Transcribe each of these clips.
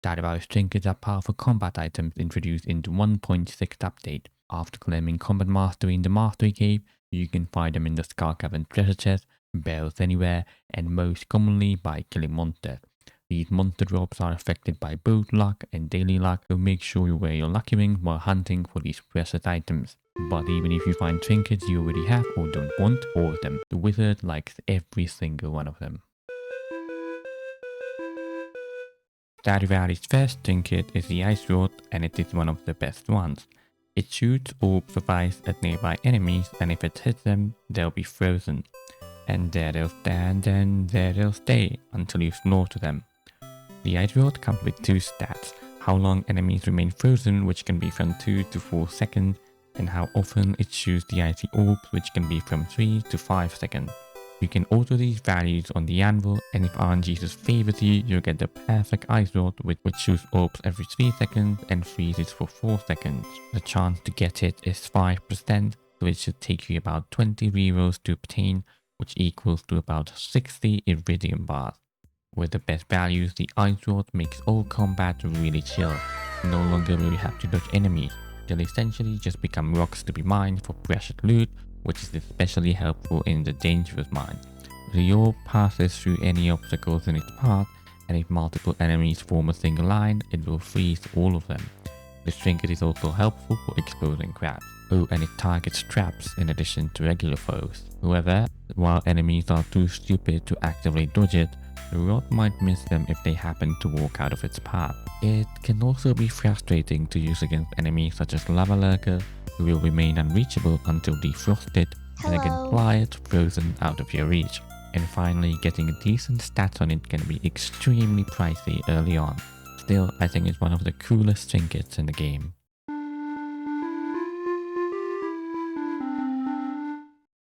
Stardew Valley Trinkets are powerful combat items introduced in the 1.6 update. After claiming combat mastery in the Mastery Cave, you can find them in the Scar Cavern treasure chest, barrels anywhere, and most commonly by killing monsters. These monster drops are affected by both luck and daily luck, so make sure you wear your lucky ring while hunting for these precious items. But even if you find trinkets you already have or don't want all of them, the wizard likes every single one of them. Stardew Valley's first trinket is the Ice Rod, and it is one of the best ones. It shoots orbs of ice at nearby enemies, and if it hits them, they'll be frozen. And there they'll stand and there they'll stay until you slaughter them. The Ice Rod comes with two stats: how long enemies remain frozen, which can be from 2 to 4 seconds, and how often it shoots the icy orbs, which can be from 3 to 5 seconds. You can alter these values on the anvil, and if RNGesus favors you, you'll get the perfect Ice Rod which shoots orbs every 3 seconds and freezes for 4 seconds. The chance to get it is 5%, so it should take you about 20 rerolls to obtain, which equals to about 60 iridium bars. With the best values, the Ice Rod makes all combat really chill. No longer will you have to dodge enemies. They'll essentially just become rocks to be mined for precious loot, which is especially helpful in the dangerous mine. The orb passes through any obstacles in its path, and if multiple enemies form a single line, it will freeze all of them. This trinket is also helpful for exposing crabs. Oh, and it targets traps in addition to regular foes. However, while enemies are too stupid to actively dodge it, the rod might miss them if they happen to walk out of its path. It can also be frustrating to use against enemies such as lava lurkers, who will remain unreachable until defrosted, and again plied, frozen out of your reach. And finally, getting a decent stat on it can be extremely pricey early on. Still, I think it's one of the coolest trinkets in the game.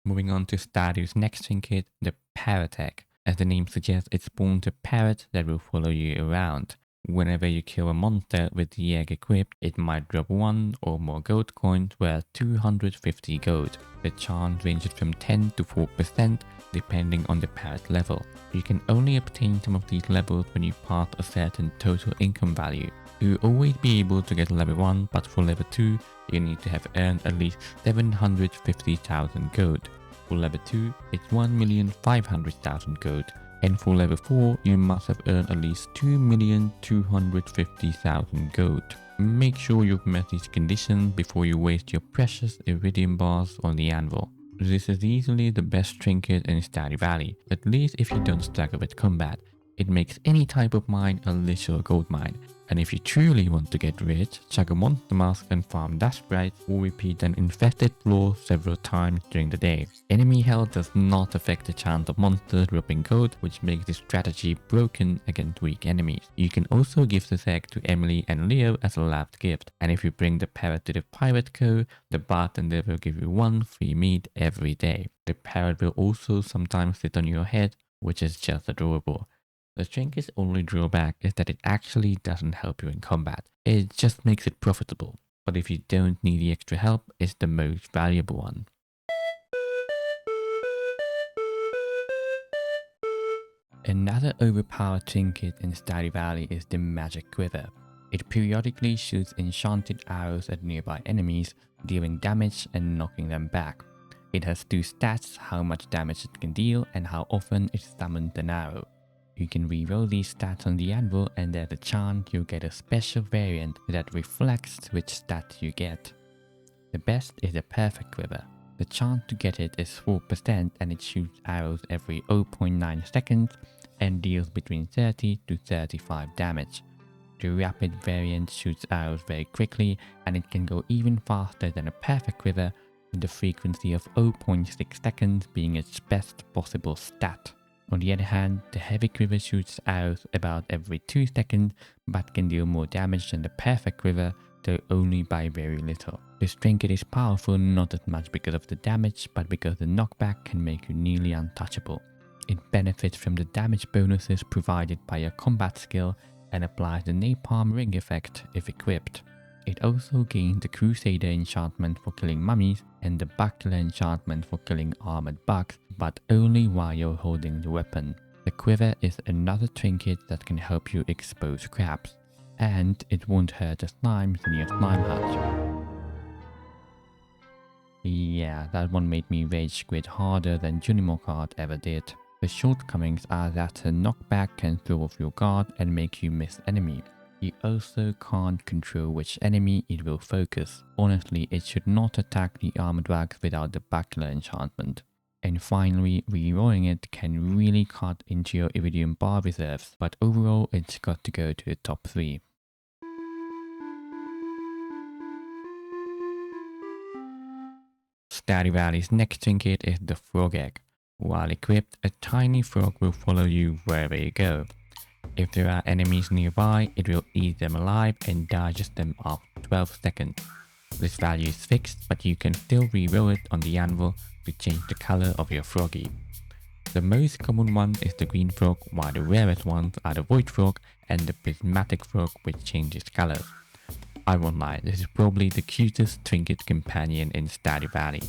Moving on to Stardew's next trinket, the Parrot Egg. As the name suggests, it spawns a parrot that will follow you around. Whenever you kill a monster with the egg equipped, it might drop 1 or more gold coins worth 250 gold. The chance ranges from 10 to 4% depending on the parrot level. You can only obtain some of these levels when you pass a certain total income value. You'll always be able to get level 1, but for level 2, you need to have earned at least 750,000 gold. For level 2, it's 1,500,000 gold. And for level 4, you must have earned at least 2,250,000 gold. Make sure you've met these conditions before you waste your precious iridium bars on the anvil. This is easily the best trinket in Stardew Valley, at least if you don't struggle with combat. It makes any type of mine a literal gold mine. And if you truly want to get rich, chuck a monster mask and farm dust sprites, or repeat an infested floor several times during the day. Enemy health does not affect the chance of monsters dropping gold, which makes this strategy broken against weak enemies. You can also give this egg to Emily and Leo as a last gift, and if you bring the parrot to the Pirate Co, the bartender will give you 1 free meat every day. The parrot will also sometimes sit on your head, which is just adorable. The trinket's only drawback is that it actually doesn't help you in combat. It just makes it profitable. But if you don't need the extra help, it's the most valuable one. Another overpowered trinket in Stardew Valley is the Magic Quiver. It periodically shoots enchanted arrows at nearby enemies, dealing damage and knocking them back. It has 2 stats: how much damage it can deal and how often it summons an arrow. You can reroll these stats on the anvil, and there's a chance you'll get a special variant that reflects which stat you get. The best is the Perfect Quiver. The chance to get it is 4%, and it shoots arrows every 0.9 seconds and deals between 30 to 35 damage. The Rapid variant shoots arrows very quickly, and it can go even faster than a Perfect Quiver, with the frequency of 0.6 seconds being its best possible stat. On the other hand, the Heavy Quiver shoots arrows about every 2 seconds, but can deal more damage than the Perfect Quiver, though only by very little. This trinket is powerful not as much because of the damage, but because the knockback can make you nearly untouchable. It benefits from the damage bonuses provided by your combat skill and applies the Napalm Ring effect if equipped. It also gains the Crusader enchantment for killing mummies and the Buckler enchantment for killing armored bugs, but only while you're holding the weapon. The quiver is another trinket that can help you expose crabs. and it won't hurt the slimes in your slime hutch. Yeah, that one made me rage quit harder than Junimo card ever did. The shortcomings are that the knockback can throw off your guard and make you miss enemy. You also can't control which enemy it will focus. Honestly, it should not attack the armored bugs without the buckler enchantment. And finally, rerolling it can really cut into your iridium bar reserves, but overall it's got to go to the top 3. Stardew Valley's next trinket is the Frog Egg. While equipped, a tiny frog will follow you wherever you go. If there are enemies nearby, it will eat them alive and digest them after 12 seconds. This value is fixed, but you can still reroll it on the anvil to change the color of your froggy. The most common one is the green frog, while the rarest ones are the void frog and the prismatic frog, which changes colors. I won't lie, this is probably the cutest trinket companion in Stardew Valley.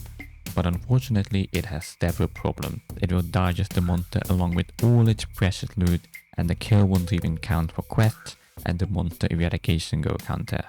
But unfortunately it has several problems. It will digest the monster along with all its precious loot, and the kill won't even count for quests, and the monster eradication go counter.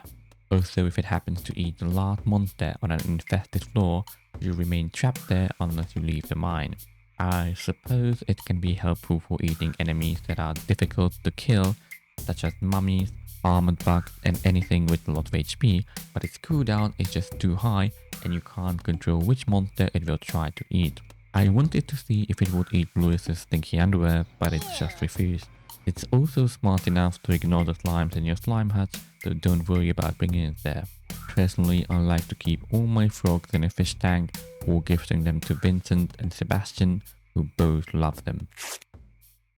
Also, if it happens to eat the last monster on an infested floor, you remain trapped there unless you leave the mine. I suppose it can be helpful for eating enemies that are difficult to kill, such as mummies, armored bugs and anything with a lot of HP, but its cooldown is just too high and you can't control which monster it will try to eat. I wanted to see if it would eat Louis's stinky underwear, but it just refused. It's also smart enough to ignore the slimes in your slime hut, so don't worry about bringing it there. Personally, I like to keep all my frogs in a fish tank or gifting them to Vincent and Sebastian, who both love them.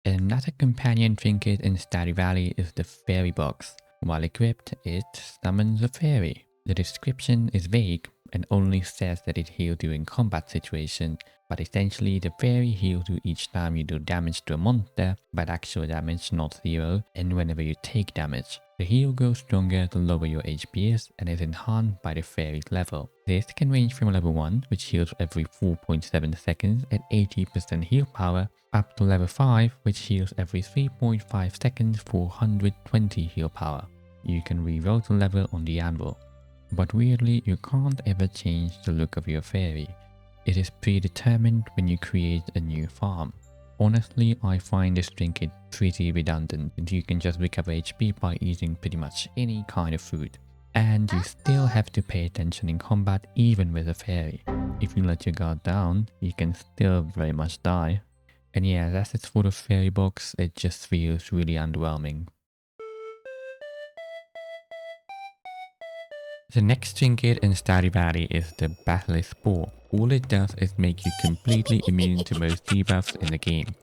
Another companion trinket in Stardew Valley is the Fairy Box. While equipped, it summons a fairy. The description is vague and only says that it heals during combat situations, but essentially the fairy heals you each time you do damage to a monster, but actual damage not 0, and whenever you take damage. The heal grows stronger the lower your HP is and is enhanced by the fairy's level. This can range from level 1, which heals every 4.7 seconds at 80% heal power, up to level 5, which heals every 3.5 seconds for 120 heal power. You can reroll the level on the anvil. But weirdly, you can't ever change the look of your fairy. It is predetermined when you create a new farm. Honestly, I find this trinket pretty redundant, and you can just recover HP by eating pretty much any kind of food. And you still have to pay attention in combat even with a fairy. If you let your guard down, you can still very much die. And yeah, that's it for the fairy box, it just feels really underwhelming. The next trinket in Stardew Valley is the Basilisk Paw. All it does is make you completely immune to most debuffs in the game.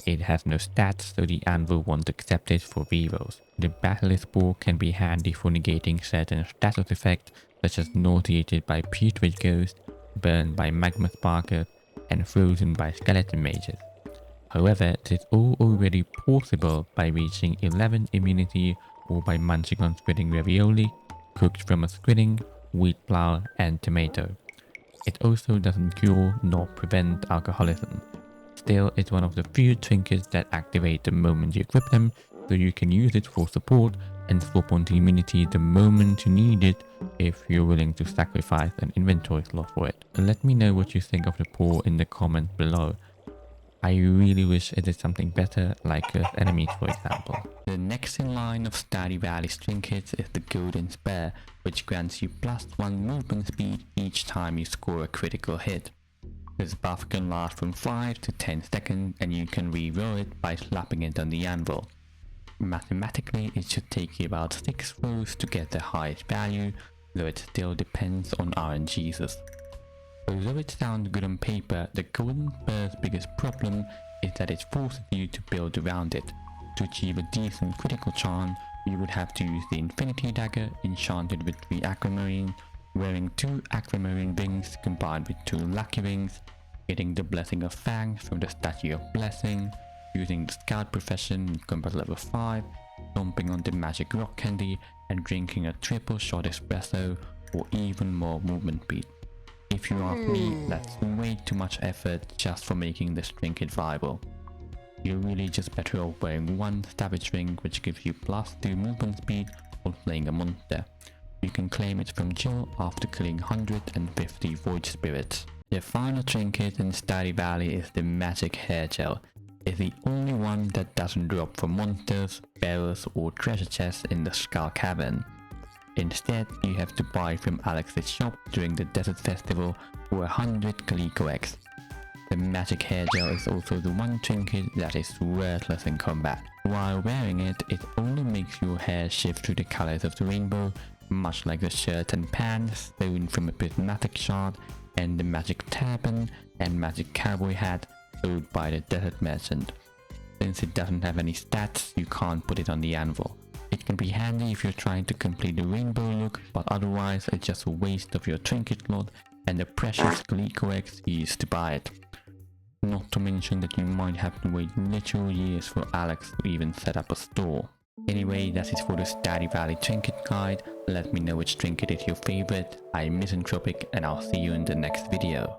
It has no stats, so the anvil won't accept it for rerolls. The Basilisk Paw can be handy for negating certain status effects, such as nauseated by putrid ghost, burned by magma sparker, and frozen by skeleton mages. However, it is all already possible by reaching 11 immunity or by munching on squidding ravioli, cooked from a squidding, wheat flour and tomato. It also doesn't cure nor prevent alcoholism. Still, it's one of the few trinkets that activate the moment you equip them, so you can use it for support and swap onto immunity the moment you need it if you're willing to sacrifice an inventory slot for it. Let me know what you think of the paw in the comments below. I really wish it did something better, like enemies for example. The next in line of Stardew Valley's trinkets is the Golden Spur, which grants you +1 movement speed each time you score a critical hit. This buff can last from 5 to 10 seconds and you can reroll it by slapping it on the anvil. Mathematically, it should take you about 6 rolls to get the highest value, though it still depends on RNGs. Although it sounds good on paper, the Golden Spur's biggest problem is that it forces you to build around it. To achieve a decent critical chance, you would have to use the Infinity Dagger enchanted with 3 aquamarine, wearing 2 aquamarine rings combined with 2 lucky rings, getting the Blessing of Fangs from the Statue of Blessing, using the Scout Profession in combat level 5, stomping on the Magic Rock Candy and drinking a triple shot espresso or even more movement speed. If you ask me, that's way too much effort just for making this trinket viable. You're really just better off wearing 1 Savage Ring which gives you +2 movement speed, or slaying a monster. You can claim it from Jill after killing 150 void spirits. The final trinket in Stardew Valley is the magic hair gel. It's the only one that doesn't drop from monsters, barrels or treasure chests in the Skull Cavern. Instead, you have to buy from Alex's shop during the Desert Festival for 100 Calico Eggs. The magic hair gel is also the one trinket that is worthless in combat. While wearing it, it only makes your hair shift to the colors of the rainbow, much like the shirt and pants sewn from a prismatic shard, and the magic turban and magic cowboy hat sold by the desert merchant. Since it doesn't have any stats, you can't put it on the anvil. It can be handy if you're trying to complete the rainbow look, but otherwise it's just a waste of your trinket slot and the precious Calico Eggs used to buy it. Not to mention that you might have to wait literal years for Alex to even set up a store. Anyway, that's it for the Stardew Valley Trinket guide. Let me know which trinket is your favorite. I'm Mizzantropik and I'll see you in the next video.